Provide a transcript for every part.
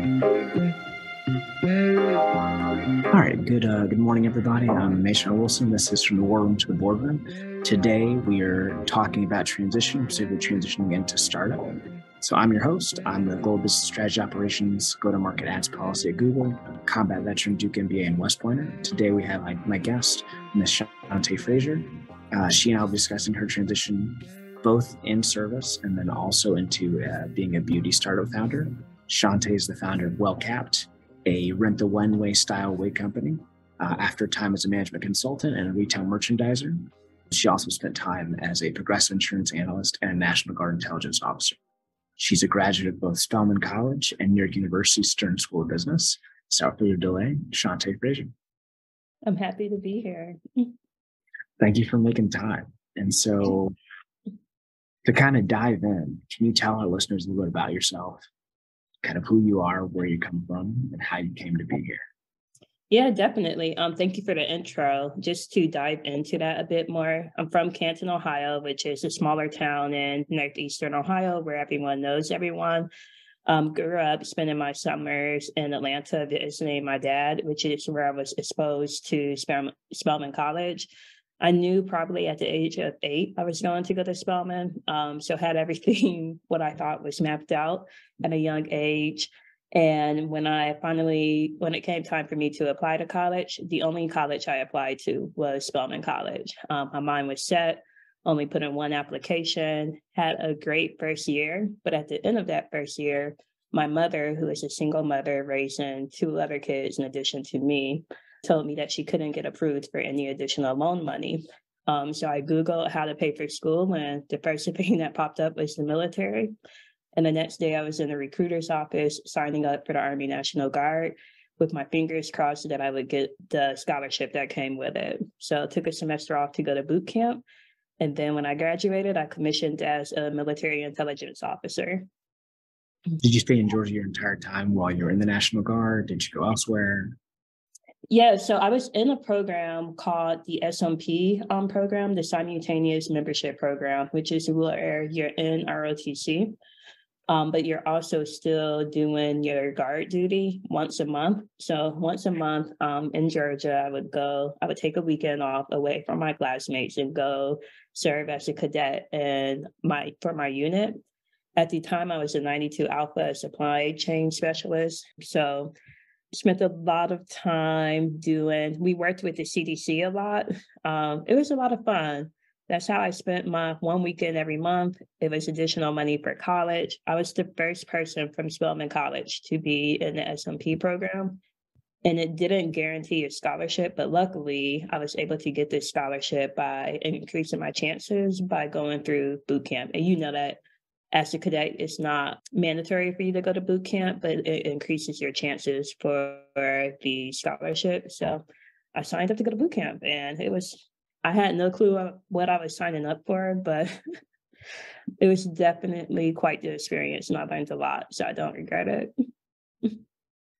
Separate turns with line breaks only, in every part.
All right, good morning, everybody. I'm Mason Wilson. This is From the War Room to the Boardroom. Today, we are talking about transition, specifically transitioning into startup. So I'm your host. I'm the Global Business Strategy Operations Go-to-Market Ads Policy at Google, combat veteran, Duke MBA, and West Pointer. Today, we have my guest, Ms. Shante Frazier. She and I will be discussing her transition both in service and then also into being a beauty startup founder. Shante is the founder of Well Capped, a rent-the-one-way style wig company. After time as a management consultant and a retail merchandiser, she also spent time as a progressive insurance analyst and a National Guard intelligence officer. She's a graduate of both Spelman College and New York University Stern School of Business. Without further delay, Shante Frazier.
I'm happy to be here.
Thank you for making time. And so to kind of dive in, can you tell our listeners a little bit about yourself, kind of who you are, where you come from, and how you came to be here?
Yeah, definitely. Thank you for the intro. Just to dive into that a bit more, I'm from Canton, Ohio, which is a smaller town in northeastern Ohio where everyone knows everyone. Grew up spending my summers in Atlanta visiting my dad, which is where I was exposed to Spelman College. I knew probably at the age of 8 I was going to go to Spelman, so had everything what I thought was mapped out at a young age. And when it came time for me to apply to college, the only college I applied to was Spelman College. My mind was set, only put in one application, had a great first year. But at the end of that first year, my mother, who is a single mother raising 2 other kids in addition to me, told me that she couldn't get approved for any additional loan money. So I Googled how to pay for school, and the first thing that popped up was the military. And the next day I was in the recruiter's office signing up for the Army National Guard with my fingers crossed that I would get the scholarship that came with it. So I took a semester off to go to boot camp. And then when I graduated, I commissioned as a military intelligence officer.
Did you stay in Georgia your entire time while you were in the National Guard? Did you go elsewhere?
Yeah, so I was in a program called the SMP program, the Simultaneous Membership Program, which is where you're in ROTC, but you're also still doing your guard duty once a month. So once a month in Georgia, I would take a weekend off away from my classmates and go serve as a cadet for my unit. At the time, I was a 92 Alpha supply chain specialist. So spent a lot of time we worked with the CDC a lot. It was a lot of fun. That's how I spent my one weekend every month. It was additional money for college. I was the first person from Spelman College to be in the SMP program. And it didn't guarantee a scholarship, but luckily I was able to get this scholarship by increasing my chances by going through boot camp. And you know that as a cadet, it's not mandatory for you to go to boot camp, but it increases your chances for the scholarship. So I signed up to go to boot camp, and I had no clue what I was signing up for, but it was definitely quite the experience, and I learned a lot, so I don't regret it.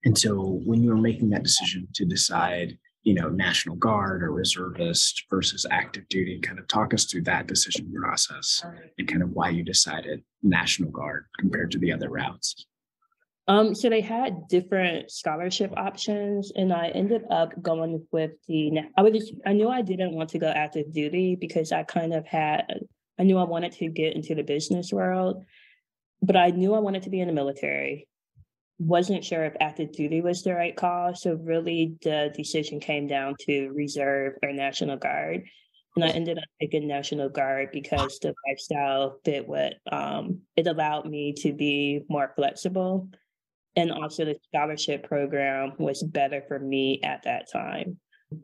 And so when you were making that decision to decide, National Guard or reservist versus active duty, kind of talk us through that decision process and kind of why you decided National Guard compared to the other routes.
So they had different scholarship options, and I ended up going with I knew I didn't want to go active duty because I knew I wanted to get into the business world, but I knew I wanted to be in the military. Wasn't sure if active duty was the right call. So really the decision came down to reserve or National Guard. And I ended up taking National Guard because the lifestyle fit it allowed me to be more flexible. And also the scholarship program was better for me at that time.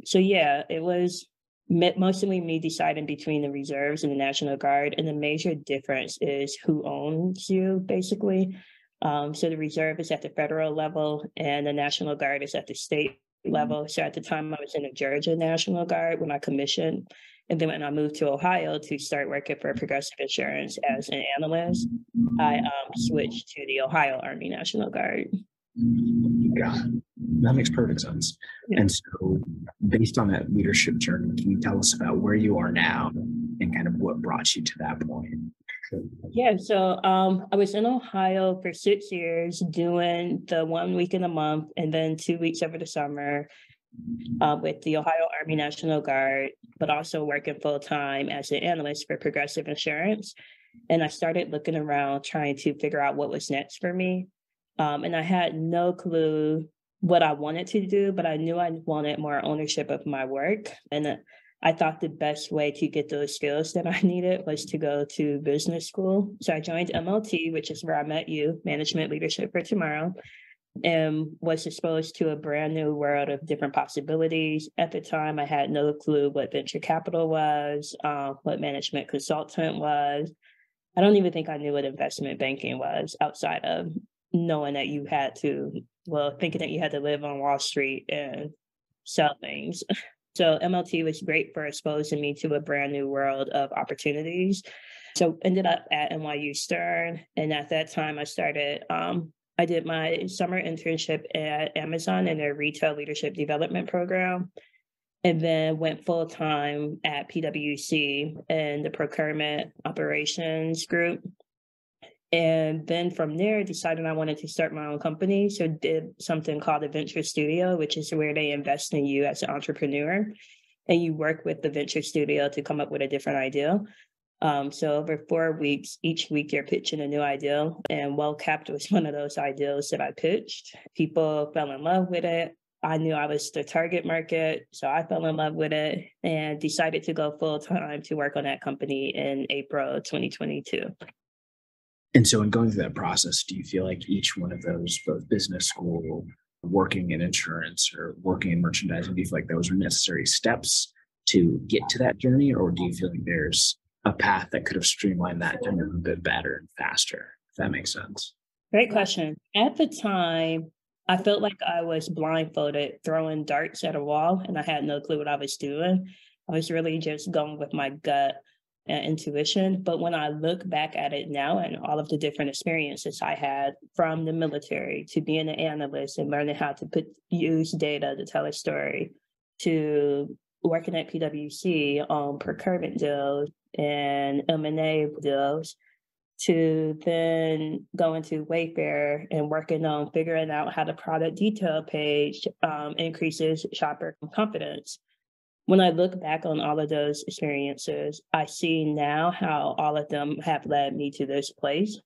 So yeah, it was mostly me deciding between the reserves and the National Guard. And the major difference is who owns you, basically. So the reserve is at the federal level and the National Guard is at the state level. So at the time I was in the Georgia National Guard when I commissioned. And then when I moved to Ohio to start working for Progressive Insurance as an analyst, I switched to the Ohio Army National Guard.
Got it. That makes perfect sense. Yeah. And so based on that leadership journey, can you tell us about where you are now and kind of what brought you to that point?
Yeah, so I was in Ohio for 6 years doing the 1 week in a month and then 2 weeks over the summer with the Ohio Army National Guard, but also working full time as an analyst for Progressive Insurance. And I started looking around trying to figure out what was next for me. And I had no clue what I wanted to do, but I knew I wanted more ownership of my work. And I thought the best way to get those skills that I needed was to go to business school. So I joined MLT, which is where I met you, Management Leadership for Tomorrow, and was exposed to a brand new world of different possibilities. At the time, I had no clue what venture capital was, what management consultant was. I don't even think I knew what investment banking was outside of knowing that you had to, thinking that you had to live on Wall Street and sell things. So MLT was great for exposing me to a brand new world of opportunities. So ended up at NYU Stern. And at that time I did my summer internship at Amazon in their retail leadership development program, and then went full time at PwC in the procurement operations group. And then from there, decided I wanted to start my own company. So did something called a venture studio, which is where they invest in you as an entrepreneur. And you work with the venture studio to come up with a different idea. So over 4 weeks, each week you're pitching a new idea. And Well Capped was one of those ideas that I pitched. People fell in love with it. I knew I was the target market, so I fell in love with it and decided to go full time to work on that company in April 2022.
And so in going through that process, do you feel like each one of those, both business school, working in insurance or working in merchandising, do you feel like those were necessary steps to get to that journey? Or do you feel like there's a path that could have streamlined that to move a bit better and faster, if that makes sense?
Great question. At the time, I felt like I was blindfolded throwing darts at a wall and I had no clue what I was doing. I was really just going with my gut and intuition. But when I look back at it now and all of the different experiences I had from the military to being an analyst and learning how to use data to tell a story, to working at PwC on procurement deals and M&A deals, to then going to Wayfair and working on figuring out how the product detail page increases shopper confidence. When I look back on all of those experiences, I see now how all of them have led me to this place.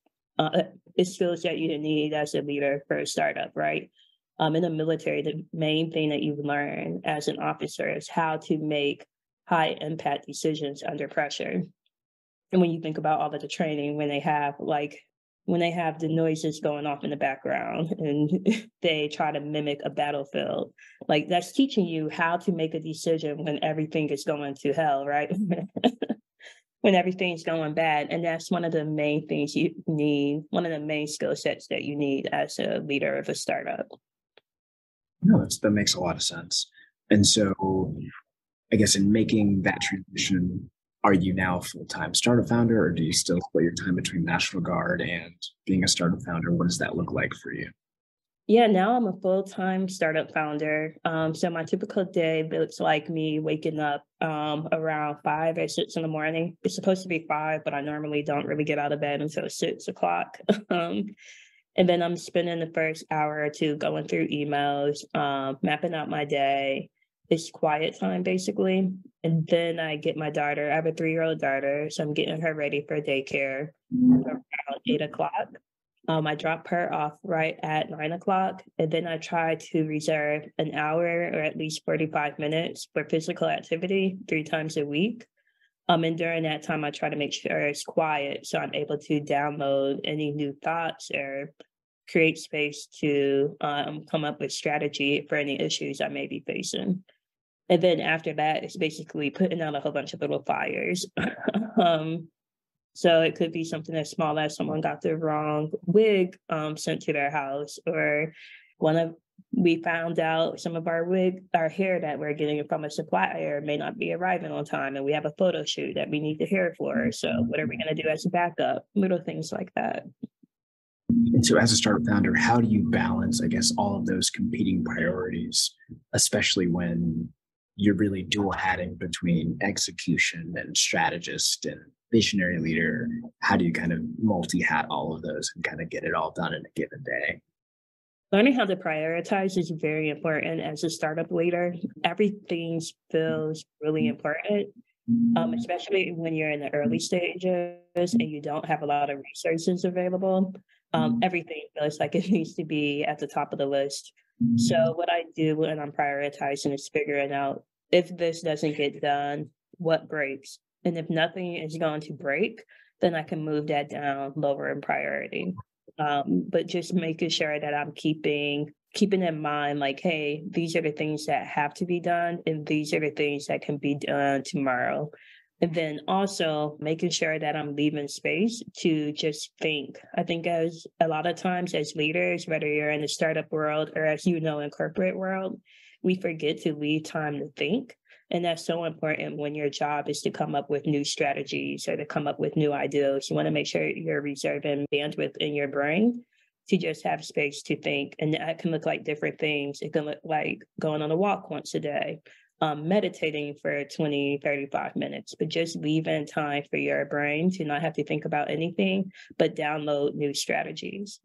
It's skills that you need as a leader for a startup, right? In the military, the main thing that you learn as an officer is how to make high impact decisions under pressure. And when you think about all of the training, when they have the noises going off in the background and they try to mimic a battlefield, like that's teaching you how to make a decision when everything is going to hell, right? When everything's going bad. And that's one of the main things you need, one of the main skill sets that you need as a leader of a startup.
No, that makes a lot of sense. And so I guess in making that transition, are you now a full-time startup founder, or do you still split your time between National Guard and being a startup founder? What does that look like for you?
Yeah, now I'm a full-time startup founder. So my typical day looks like me waking up around 5 or 6 in the morning. It's supposed to be 5, but I normally don't really get out of bed until 6 o'clock. And then I'm spending the first hour or two going through emails, mapping out my day. It's quiet time, basically. And then I get my daughter. I have a 3-year-old daughter, so I'm getting her ready for daycare around 8 o'clock. I drop her off right at 9 o'clock, and then I try to reserve an hour or at least 45 minutes for physical activity 3 times a week. And during that time, I try to make sure it's quiet so I'm able to download any new thoughts or create space to come up with strategy for any issues I may be facing. And then after that, it's basically putting out a whole bunch of little fires. So it could be something as small as someone got the wrong wig sent to their house, or we found out some of our hair that we're getting from a supplier may not be arriving on time, and we have a photo shoot that we need the hair for. So what are we going to do as a backup? Little things like that.
And so as a startup founder, how do you balance, I guess, all of those competing priorities, especially when you're really dual hatting between execution and strategist and visionary leader, how do you kind of multi-hat all of those and kind of get it all done in a given day?
Learning how to prioritize is very important as a startup leader. Everything feels really important, especially when you're in the early stages and you don't have a lot of resources available. Everything feels like it needs to be at the top of the list. So what I do when I'm prioritizing is figuring out, if this doesn't get done, what breaks? And if nothing is going to break, then I can move that down lower in priority. But just making sure that I'm keeping in mind, like, hey, these are the things that have to be done, and these are the things that can be done tomorrow. And then also making sure that I'm leaving space to just think. I think as a lot of times as leaders, whether you're in the startup world or as you know in corporate world, we forget to leave time to think. And that's so important when your job is to come up with new strategies or to come up with new ideas. You want to make sure you're reserving bandwidth in your brain to just have space to think. And that can look like different things. It can look like going on a walk once a day, meditating for 20, 35 minutes, but just leaving time for your brain to not have to think about anything, but download new strategies.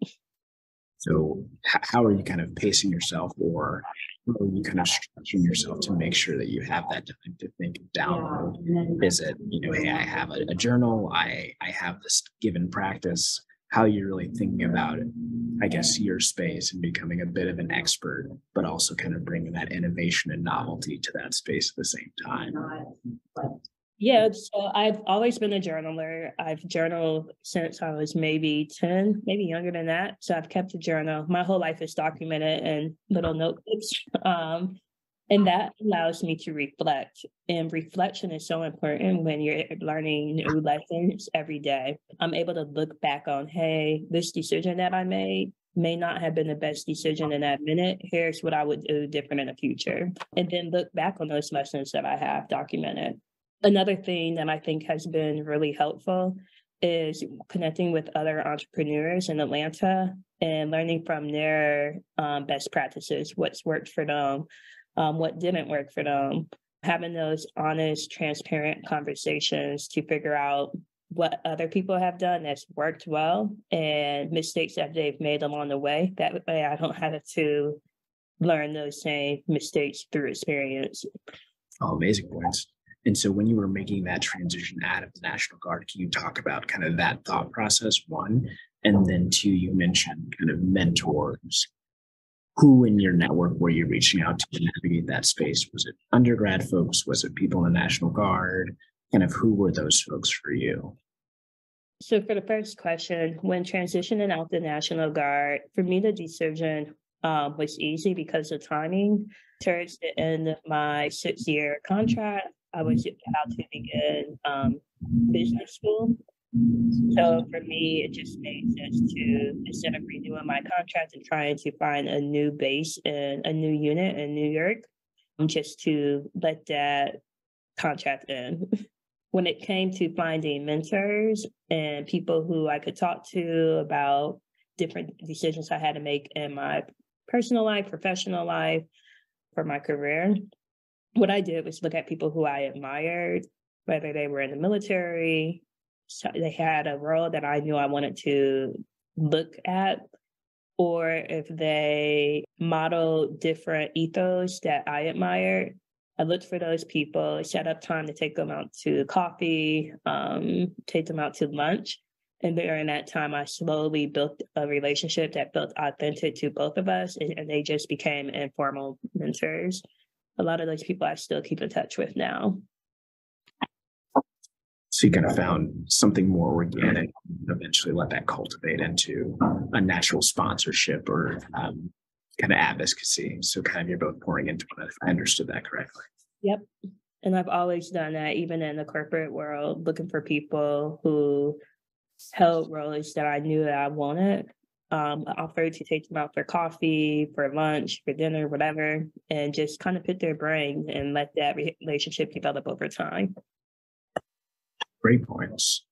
So how are you kind of pacing yourself, or how are you kind of structuring yourself to make sure that you have that time to think and download? Is it, hey, I have a journal, I have this given practice? How you're really thinking about it, I guess, your space and becoming a bit of an expert, but also kind of bringing that innovation and novelty to that space at the same time.
Yeah, so I've always been a journaler. I've journaled since I was maybe 10, maybe younger than that. So I've kept a journal. My whole life is documented in little notebooks. And that allows me to reflect. And reflection is so important when you're learning new lessons every day. I'm able to look back on, hey, this decision that I made may not have been the best decision in that minute. Here's what I would do different in the future. And then look back on those lessons that I have documented. Another thing that I think has been really helpful is connecting with other entrepreneurs in Atlanta and learning from their best practices, what's worked for them, what didn't work for them, having those honest, transparent conversations to figure out what other people have done that's worked well and mistakes that they've made along the way. That way I don't have to learn those same mistakes through experience.
Oh, amazing points. And so when you were making that transition out of the National Guard, can you talk about kind of that thought process, one? And then two, you mentioned kind of mentors. Who in your network were you reaching out to navigate that space? Was it undergrad folks? Was it people in the National Guard? Kind of who were those folks for you?
So for the first question, when transitioning out the National Guard, for me, the decision was easy because of timing. Towards the end of my 6-year contract, I was about to begin business school. So for me, it just made sense to, instead of renewing my contract and trying to find a new base and a new unit in New York, just to let that contract end. When it came to finding mentors and people who I could talk to about different decisions I had to make in my personal life, professional life, for my career, what I did was look at people who I admired, whether they were in the military, so they had a role that I knew I wanted to look at, or if they modeled different ethos that I admired. I looked for those people, set up time to take them out to coffee, take them out to lunch. And during that time, I slowly built a relationship that felt authentic to both of us, and they just became informal mentors. A lot of those people I still keep in touch with now.
So you kind of found something more organic, eventually let that cultivate into a natural sponsorship or kind of advocacy. So kind of you're both pouring into it, if I understood that correctly.
Yep. And I've always done that, even in the corporate world, looking for people who held roles that I knew that I wanted. I offered to take them out for coffee, for lunch, for dinner, whatever, and just kind of pick their brain and let that relationship develop over time.
Great points.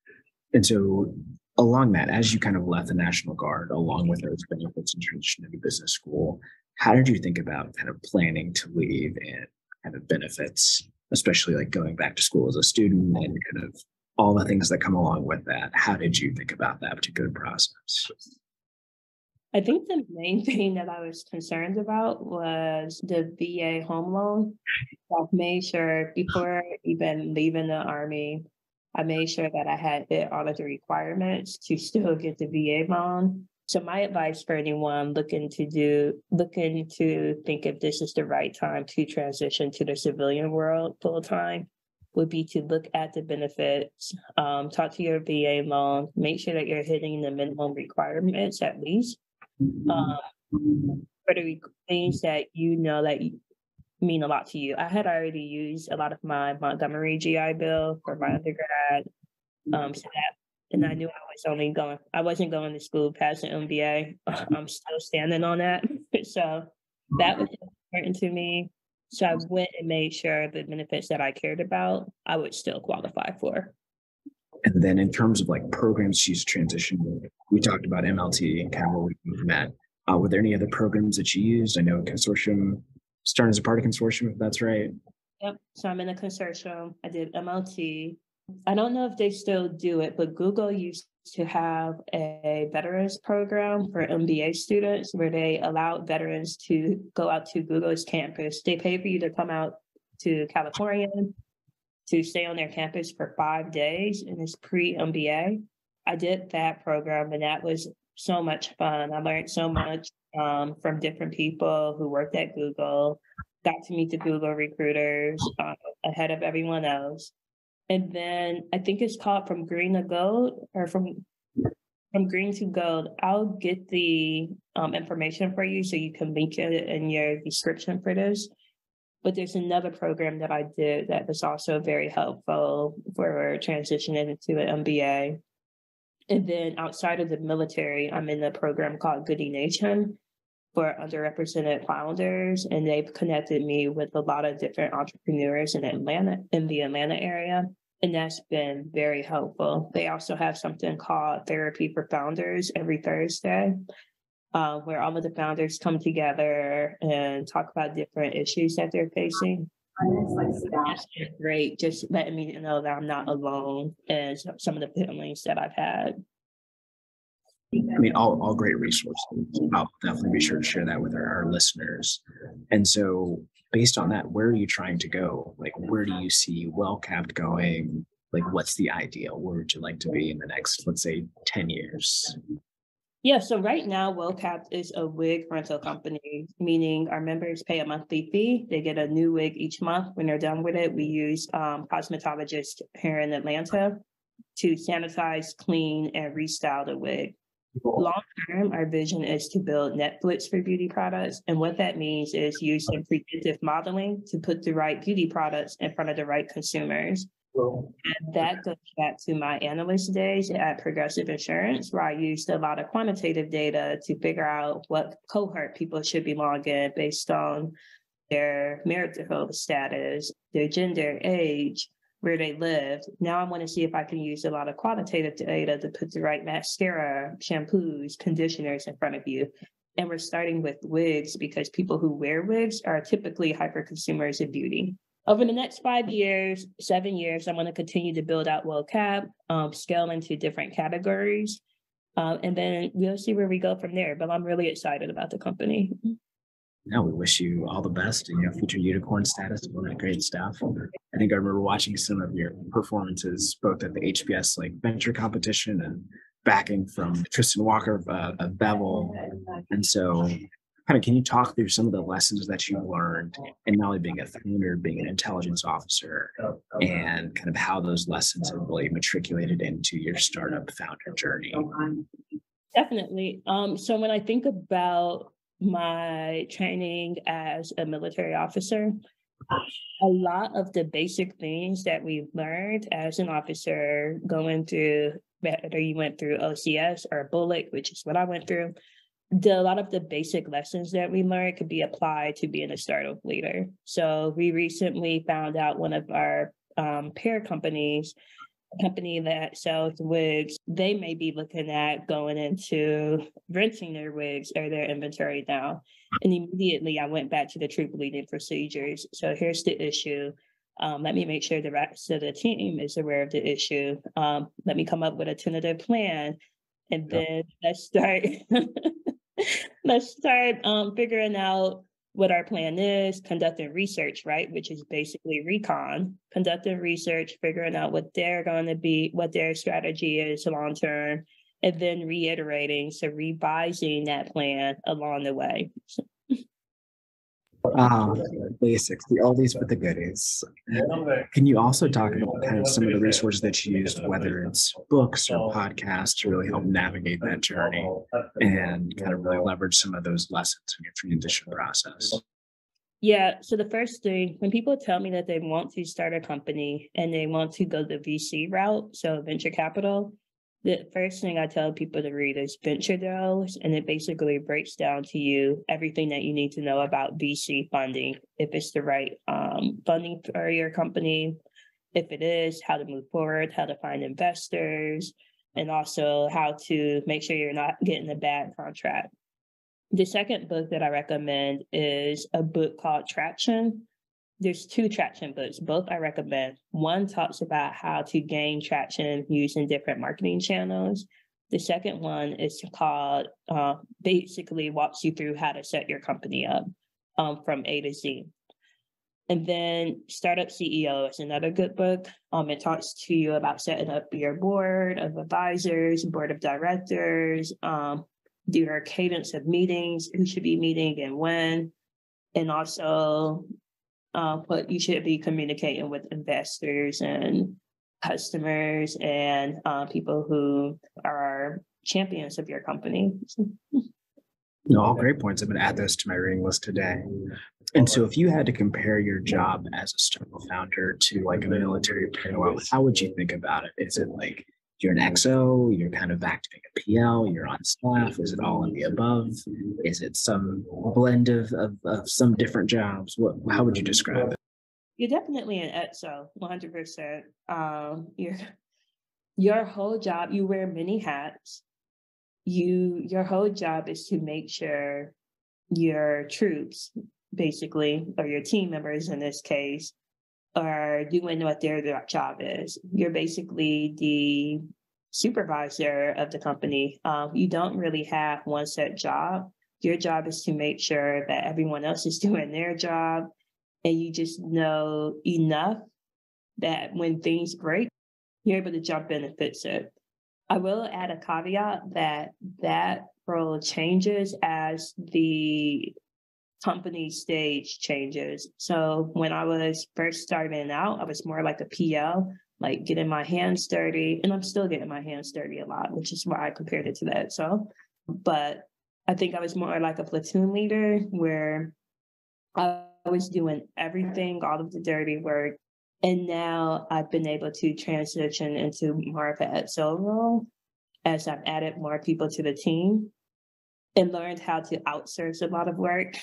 And so along that, as you kind of left the National Guard, along with those benefits and transition into business school, how did you think about kind of planning to leave and kind of benefits, especially like going back to school as a student and kind of all the things that come along with that. How did you think about that particular process?
I think the main thing that I was concerned about was the VA home loan. I've made sure before even leaving the Army, I made sure that I had hit all of the requirements to still get the VA loan. So my advice for anyone looking to think if this is the right time to transition to the civilian world full time would be to look at the benefits, talk to your VA loan, make sure that you're hitting the minimum requirements at least for the things that you know that mean a lot to you. I had already used a lot of my Montgomery GI Bill for my undergrad, and I knew I wasn't going to school past the MBA. I'm still standing on that, so that was important to me. So I went and made sure the benefits that I cared about, I would still qualify for.
And then in terms of like programs you use to transition, we talked about MLT and kind of where we came from that. Were there any other programs that you used? I know consortium, starting as a part of consortium, if that's right.
Yep. So I'm in a consortium. I did MLT. I don't know if they still do it, but Google used to have a veterans program for MBA students where they allowed veterans to go out to Google's campus. They pay for you to come out to California to stay on their campus for 5 days, and it's pre-MBA. I did that program, and that was so much fun. I learned so much from different people who worked at Google, got to meet the Google recruiters ahead of everyone else. And then I think it's called From Green to Gold, or From Green to Gold. I'll get the information for you so you can link it in your description for this. But there's another program that I did that was also very helpful for transitioning into an MBA. And then outside of the military, I'm in a program called Goody Nation for underrepresented founders. And they've connected me with a lot of different entrepreneurs in the Atlanta area. And that's been very helpful. They also have something called Therapy for Founders every Thursday, where all of the founders come together and talk about different issues that they're facing. That's been great, just letting me know that I'm not alone in some of the feelings that I've had.
I mean, all great resources. I'll definitely be sure to share that with our listeners. And so based on that, where are you trying to go? Like, where do you see WellCapped going? Like, what's the ideal? Where would you like to be in the next, let's say, 10 years?
Yeah, so right now, WellCapped is a wig rental company, meaning our members pay a monthly fee. They get a new wig each month. When they're done with it, we use cosmetologists here in Atlanta to sanitize, clean, and restyle the wig. Long term, our vision is to build Netflix for beauty products. And what that means is using predictive modeling to put the right beauty products in front of the right consumers. And that goes back to my analyst days at Progressive Insurance, where I used a lot of quantitative data to figure out what cohort people should belong in based on their marital status, their gender, age, where they lived. Now I want to see if I can use a lot of qualitative data to put the right mascara, shampoos, conditioners in front of you. And we're starting with wigs because people who wear wigs are typically hyper consumers of beauty. Over the next 5 years, 7 years, I want to continue to build out WellCapped, scale into different categories, and then we'll see where we go from there. But I'm really excited about the company.
No, we wish you all the best and future unicorn status. All that great stuff. I think I remember watching some of your performances, both at the HBS venture competition and backing from Tristan Walker of Bevel. And so can you talk through some of the lessons that you learned in not only being a founder, being an intelligence officer, and kind of how those lessons have really matriculated into your startup founder journey?
Definitely. So when I think about my training as a military officer, a lot of the basic things that we've learned as an officer going through, whether you went through OCS or Bullock, which is what I went through, a lot of the basic lessons that we learned could be applied to being a startup leader. So we recently found out one of our peer companies, a company that sells wigs, they may be looking at going into renting their wigs or their inventory now. And immediately I went back to the troop leading procedures. So here's the issue. Let me make sure the rest of the team is aware of the issue. Let me come up with a tentative plan. And then let's start figuring out what our plan is, conducting research, right? Which is basically recon, conducting research, figuring out what they're going to be, what their strategy is long term, and then reiterating, so revising that plan along the way.
Basics, the oldies but the goodies. Can you also talk about kind of some of the resources that you used, whether it's books or podcasts, to really help navigate that journey and kind of really leverage some of those lessons in your transition process?
Yeah, so the first thing, when people tell me that they want to start a company and they want to go the VC route, so venture capital, the first thing I tell people to read is Venture Those, and it basically breaks down to you everything that you need to know about VC funding, if it's the right funding for your company, if it is, how to move forward, how to find investors, and also how to make sure you're not getting a bad contract. The second book that I recommend is a book called Traction. There's 2 traction books, both I recommend. One talks about how to gain traction using different marketing channels. The second one is called, basically walks you through how to set your company up from A to Z. And then Startup CEO is another good book. It talks to you about setting up your board of advisors, board of directors, your cadence of meetings, who should be meeting and when, and also what you should be communicating with investors and customers and people who are champions of your company.
No, all great points. I'm going to add those to my reading list today. And so if you had to compare your job as a startup founder to like a military parallel, how would you think about it? Is it like you're an XO, you're kind of acting a PL, you're on staff? Is it all of the above? Is it some blend of some different jobs? How would you describe it?
You're definitely an XO, 100%. Your whole job, you wear many hats. Your whole job is to make sure your troops, basically, or your team members in this case, are doing what their job is. You're basically the supervisor of the company. You don't really have one set job. Your job is to make sure that everyone else is doing their job, and you just know enough that when things break, you're able to jump in and fix it. I will add a caveat that role changes as the company stage changes. So when I was first starting out, I was more like a PL, like getting my hands dirty, and I'm still getting my hands dirty a lot, which is why I compared it to that. So, but I think I was more like a platoon leader where I was doing everything, all of the dirty work. And now I've been able to transition into more of an XO role as I've added more people to the team and learned how to outsource a lot of work,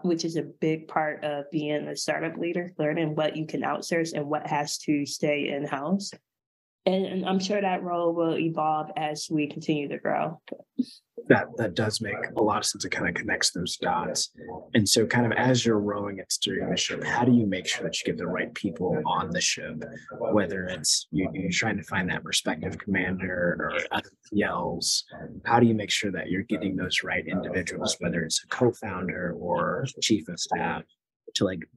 which is a big part of being a startup leader, learning what you can outsource and what has to stay in-house. And I'm sure that role will evolve as we continue to grow.
That does make a lot of sense. It kind of connects those dots. And so kind of as you're rowing and steering the ship, how do you make sure that you get the right people on the ship? Whether it's you're trying to find that respective commander or other PLs, how do you make sure that you're getting those right individuals, whether it's a co-founder or chief of staff, to like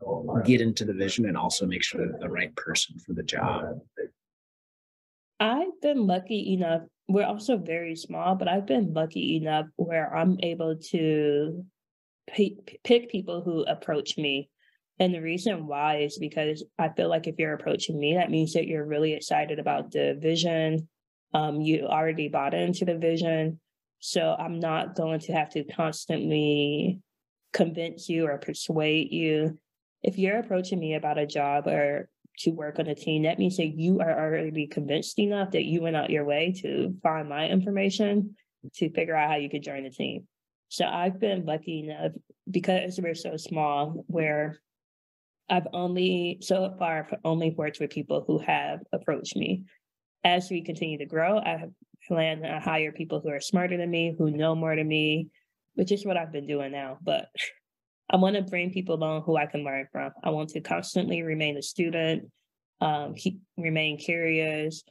get into the vision and also make sure that the right person for the job?
I've been lucky enough, we're also very small, but I've been lucky enough where I'm able to pick people who approach me. And the reason why is because I feel like if you're approaching me, that means that you're really excited about the vision. You already bought into the vision. So I'm not going to have to constantly convince you or persuade you. If you're approaching me about a job or to work on a team, that means that you are already convinced enough that you went out your way to find my information to figure out how you could join the team. So I've been lucky enough, because we're so small, where I've only worked with people who have approached me. As we continue to grow, I have planned to hire people who are smarter than me, who know more than me, which is what I've been doing now. But I want to bring people along who I can learn from. I want to constantly remain a student, remain curious,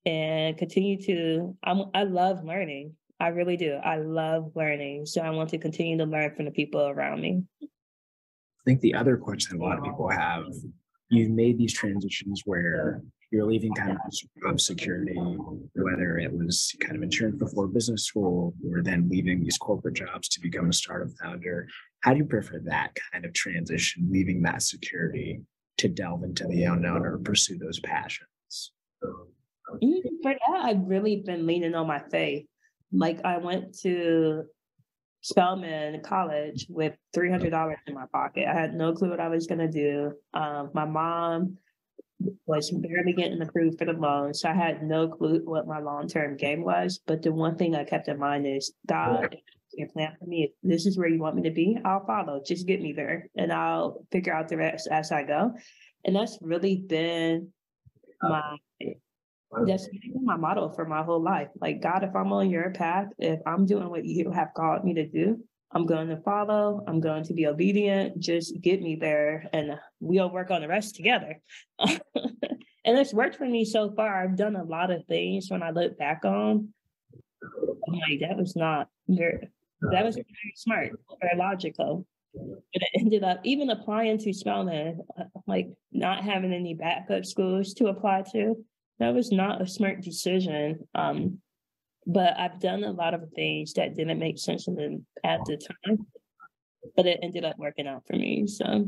and continue to, I love learning. I really do. I love learning. So I want to continue to learn from the people around me.
I think the other question a lot of people have, you've made these transitions where you're leaving kind of job security, whether it was kind of insurance before business school, or then leaving these corporate jobs to become a startup founder. How do you prefer that kind of transition, leaving that security to delve into the unknown or pursue those passions?
For that, I've really been leaning on my faith. Like I went to Spelman College with $300 in my pocket. I had no clue what I was going to do. My mom was barely getting approved for the loan, so I had no clue what my long-term game was. But the one thing I kept in mind is, God, if your plan for me, if this is where you want me to be, I'll follow. Just get me there, and I'll figure out the rest as I go. And that's really been that's been my motto for my whole life. Like, God, if I'm on your path, if I'm doing what you have called me to do, I'm going to follow. I'm going to be obedient. Just get me there, and we'll work on the rest together. And it's worked for me so far. I've done a lot of things when I look back on. I'm like, that was very smart or logical. But it ended up even applying to Spelman, like not having any backup schools to apply to. That was not a smart decision. But I've done a lot of things that didn't make sense to them at the time, but it ended up working out for me. So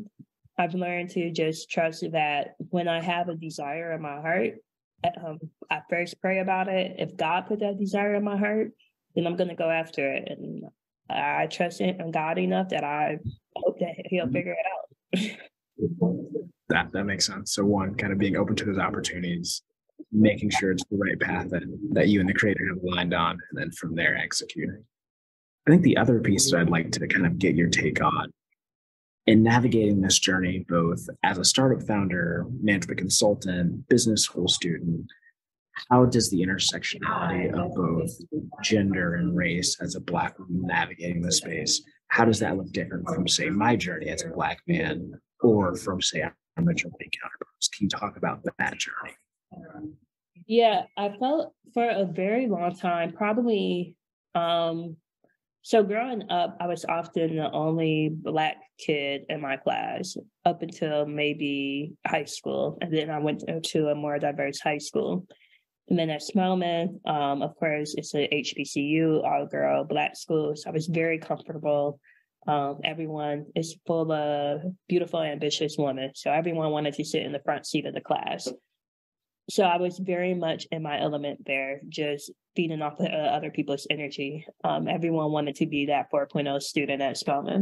I've learned to just trust that when I have a desire in my heart, I first pray about it. If God put that desire in my heart, then I'm going to go after it. And I trust in God enough that I hope that He'll figure it
out. That makes sense. So one, kind of being open to those opportunities, making sure it's the right path that you and the creator have aligned on, and then from there executing. I think the other piece that I'd like to kind of get your take on in navigating this journey, both as a startup founder, management consultant, business school student, how does the intersectionality of both gender and race as a Black woman navigating the space, how does that look different from, say, my journey as a Black man, or from, say, our majority counterparts? Can you talk about that journey?
Yeah, I felt for a very long time, probably, so growing up, I was often the only Black kid in my class up until maybe high school. And then I went to a more diverse high school. And then at Spelman, of course, it's a HBCU, all-girl Black school. So I was very comfortable. Everyone is full of beautiful, ambitious women. So everyone wanted to sit in the front seat of the class. So I was very much in my element there, just feeding off other people's energy. Everyone wanted to be that 4.0 student at Spelman.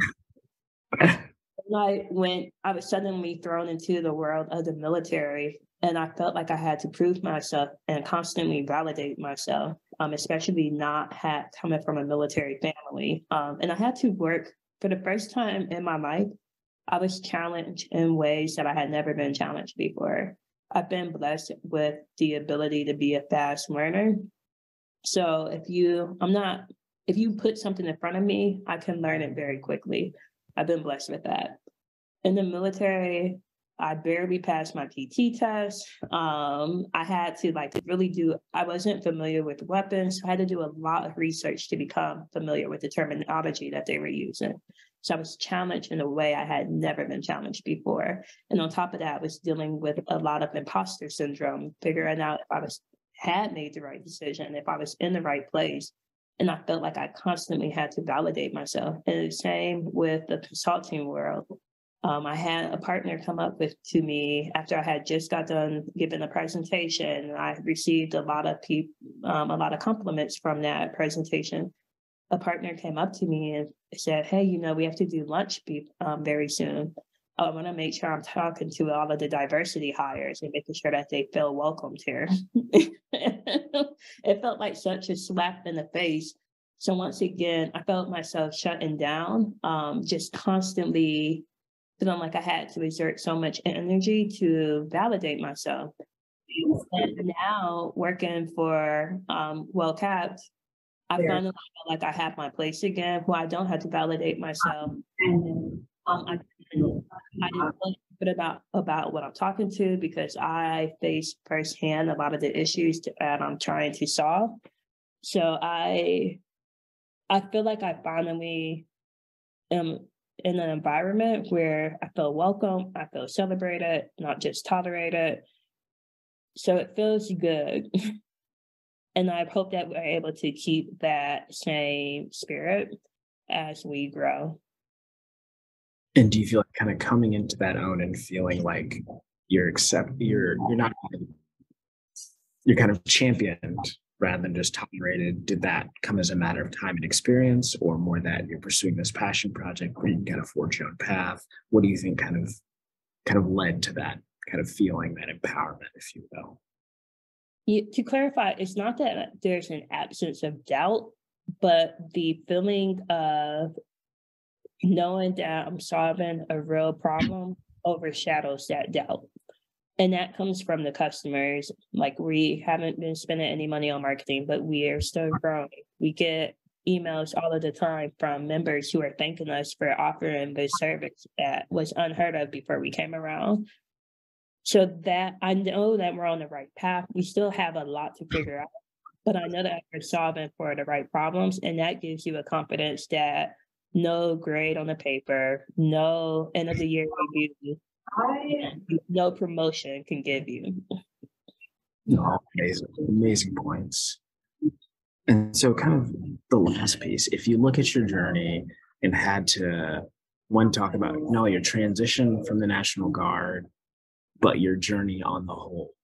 When I was suddenly thrown into the world of the military, and I felt like I had to prove myself and constantly validate myself, especially coming from a military family. And I had to work for the first time in my life. I was challenged in ways that I had never been challenged before. I've been blessed with the ability to be a fast learner. So if you put something in front of me, I can learn it very quickly. I've been blessed with that. In the military, I barely passed my PT test. I had to I wasn't familiar with weapons. So I had to do a lot of research to become familiar with the terminology that they were using. So I was challenged in a way I had never been challenged before. And on top of that, I was dealing with a lot of imposter syndrome, figuring out if I had made the right decision, if I was in the right place. And I felt like I constantly had to validate myself. And the same with the consulting world. I had a partner come up to me after I had just got done giving a presentation. I received a lot of compliments from that presentation. A partner came up to me and said, "Hey, we have to do lunch very soon. I want to make sure I'm talking to all of the diversity hires and making sure that they feel welcomed here." It felt like such a slap in the face. So once again, I felt myself shutting down, just constantly feeling like I had to exert so much energy to validate myself. And now working for Well-Capped, I finally feel like I have my place again, where I don't have to validate myself I didn't feel good about what I'm talking to because I face firsthand a lot of the issues that I'm trying to solve. So I feel like I finally am in an environment where I feel welcome, I feel celebrated, not just tolerated. So it feels good. And I hope that we're able to keep that same spirit as we grow.
And do you feel like kind of coming into that own and feeling like you're not, you're kind of championed rather than just tolerated? Did that come as a matter of time and experience, or more that you're pursuing this passion project where you can kind of forge your own path? What do you think kind of led to that kind of feeling, that empowerment, if you will?
To clarify, it's not that there's an absence of doubt, but the feeling of knowing that I'm solving a real problem overshadows that doubt. And that comes from the customers. Like, we haven't been spending any money on marketing, but we are still growing. We get emails all of the time from members who are thanking us for offering the service that was unheard of before we came around. So that I know that we're on the right path. We still have a lot to figure out, but I know that we're solving for the right problems. And that gives you a confidence that no grade on the paper, no end of the year review, no promotion can give you.
No, amazing points. And so kind of the last piece, if you look at your journey and had to talk about your transition from the National Guard, but your journey on the whole,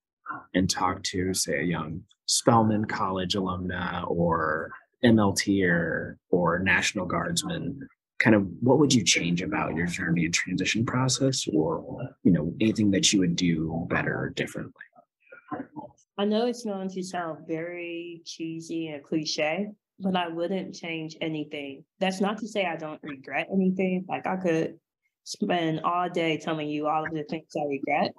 and talk to, say, a young Spelman College alumna or MLT or National Guardsman, kind of what would you change about your journey and transition process, or anything that you would do better or differently?
I know it's going to sound very cheesy and cliche, but I wouldn't change anything. That's not to say I don't regret anything. Like, I could spend all day telling you all of the things I regret.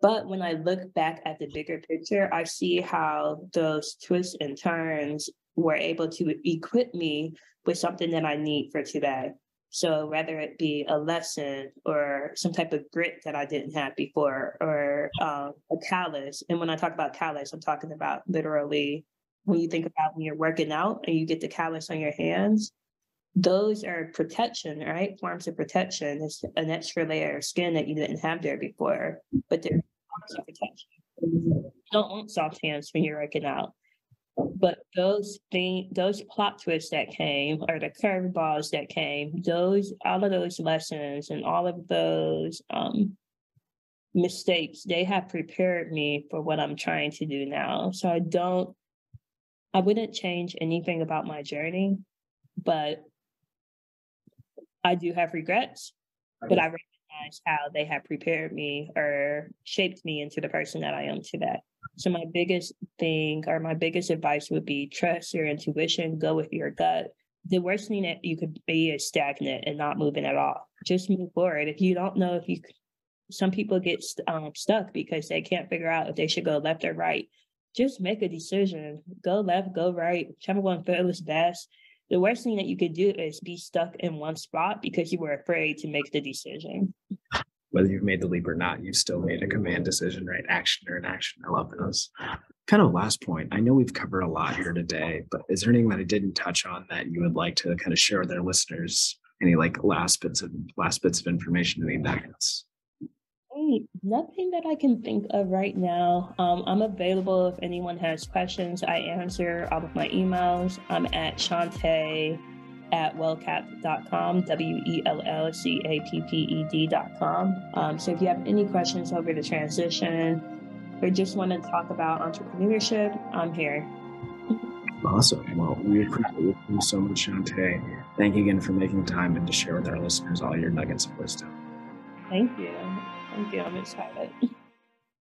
But when I look back at the bigger picture, I see how those twists and turns were able to equip me with something that I need for today. So whether it be a lesson or some type of grit that I didn't have before, or a callus. And when I talk about callus, I'm talking about literally when you think about when you're working out and you get the callus on your hands, those are protection, right? Forms of protection. It's an extra layer of skin that you didn't have there before, but they're forms of protection. You don't want soft hands when you're working out. But those plot twists that came, or the curveballs that came, all of those lessons and all of those mistakes, they have prepared me for what I'm trying to do now. So I wouldn't change anything about my journey, but I do have regrets, but I recognize how they have prepared me or shaped me into the person that I am today. So my biggest thing, or my biggest advice, would be trust your intuition, go with your gut. The worst thing that you could be is stagnant and not moving at all. Just move forward. If you don't know some people get stuck because they can't figure out if they should go left or right. Just make a decision. Go left, go right, whichever one feels best. The worst thing that you could do is be stuck in one spot because you were afraid to make the decision.
Whether you've made the leap or not, you've still made a command decision, right? Action or inaction. I love those. Kind of last point. I know we've covered a lot here today, but is there anything that I didn't touch on that you would like to kind of share with our listeners? Any last bits of information, any nuggets?
Nothing that I can think of right now. I'm available if anyone has questions. I answer all of my emails. I'm at Shante at wellcapped.com, WELLCAPPED.com. So if you have any questions over the transition or just want to talk about entrepreneurship, I'm here.
Awesome. Well, we appreciate you so much, Shante. Thank you again for making time and to share with our listeners all your nuggets of wisdom.
Thank you. I'm excited.